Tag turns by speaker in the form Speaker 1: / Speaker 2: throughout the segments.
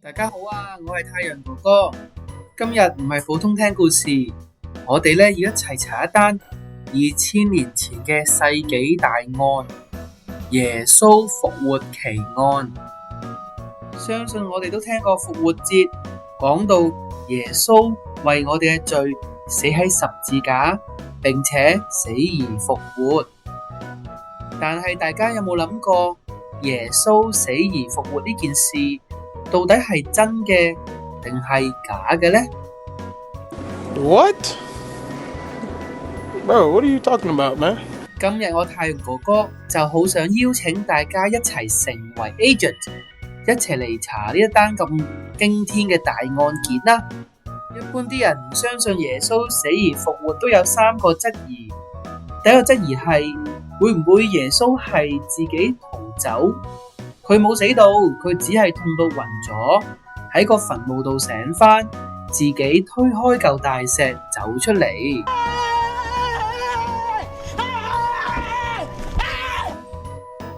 Speaker 1: 大家好啊，我係太陽哥哥。今日唔係普通聽故事，我哋要一齊查一單2000年前嘅世紀大案——耶穌復活奇案。相信我哋都聽過復活節，講到耶穌為我哋嘅罪死喺十字架，並且死而復活。但係大家有冇諗過，耶穌死而復活呢件事到底係真嘅定係假嘅呢？
Speaker 2: What? Bro, what are you talking about, man?
Speaker 1: 今日我太陽哥哥就好想邀請大家一齊成為 agent， 一齊嚟查呢一單咁驚天嘅大案件啦。一般啲人唔相信耶穌死而復活都有3個質疑。第一個質疑係會唔會耶穌係自己逃走？佢冇死到，佢只係痛到暈咗，喺個墳墓度醒返，自己推開嚿大石走出嚟。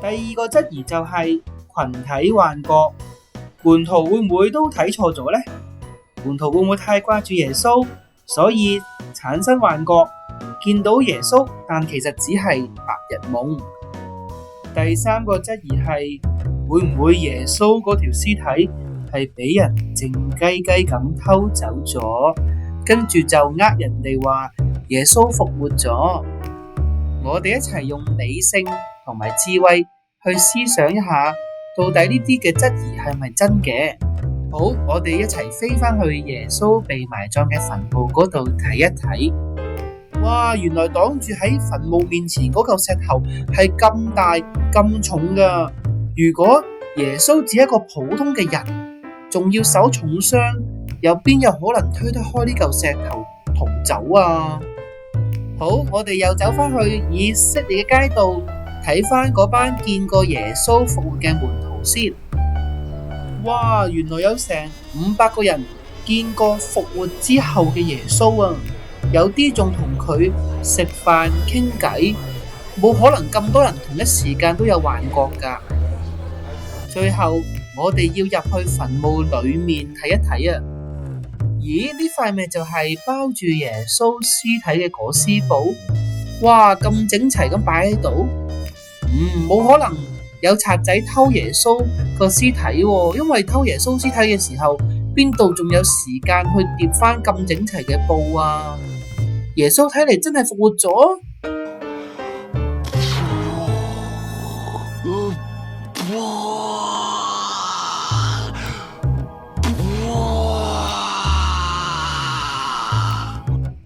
Speaker 1: 第二個質疑就係群體幻覺，門徒會唔會都睇錯咗呢？門徒會唔會太掛住耶穌，所以產生幻覺，見到耶穌，但其實只係白日夢？第三個質疑係會唔會耶穌嗰條屍體係俾人靜雞雞咁偷走咗，跟住就人哋話耶穌復活咗？我哋一齊用理性同埋智慧去思想一下，到底呢啲嘅質疑係咪真嘅？好，我哋一齊飛返去耶穌被埋葬嘅墳墓嗰度睇一睇。哇，原來擋住喺墳墓面前嗰嚿石頭係咁大咁重噶。如果耶穌只係一個普通嘅人，仲要受重傷，又邊有可能推得開呢嚿石頭逃走啊？好，我哋又走返去以色列嘅街道睇返嗰班見過耶穌復活嘅門徒先。哇，原來有成500個人見過復活之後嘅耶穌啊！有啲仲同佢食飯傾偈，冇可能咁多人同一時間都有幻覺㗎。最後我哋要入去墳墓裏面睇一睇啊！咦，呢塊咪就係包住耶穌屍體嘅裹屍布？哇，咁整齊咁擺喺度，冇可能有賊仔偷耶穌個屍體喎，因為偷耶穌屍體嘅時候，邊度仲有時間去疊翻咁整齊嘅布啊？耶穌睇嚟真係復活咗。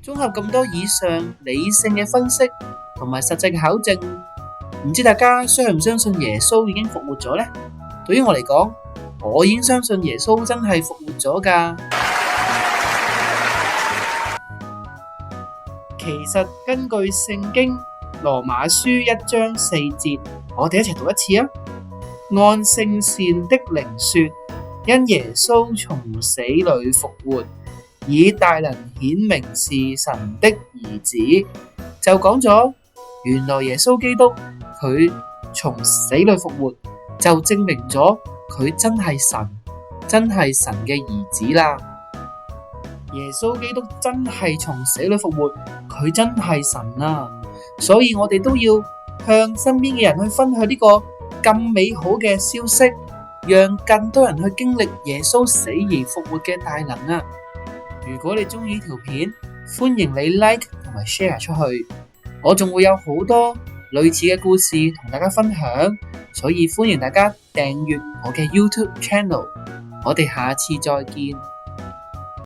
Speaker 1: 綜合咁多以上理性嘅分析同埋實際嘅考證，唔知大家相唔相信耶穌已經復活咗呢？對於我嚟講，我已經相信耶穌真係復活咗㗎。其實根據聖經羅馬書1章4節，我哋一齊讀一次啊！按聖善的靈說，因耶穌從死裏復活，以大能顯明是神的兒子，就講咗原來耶穌基督佢從死裏復活，就證明咗佢真係神，真係神嘅兒子啦。耶穌基督真係從死裏復活，佢真係神啊！所以我哋都要向身邊嘅人去分享呢個咁美好嘅消息，讓更多人去經歷耶穌死而復活嘅大能啊！如果你鍾意呢條片，歡迎你 like 同埋 share 出去。我仲會有好多類似嘅故事同大家分享，所以歡迎大家訂閱我嘅 YouTube channel。我哋下次再見。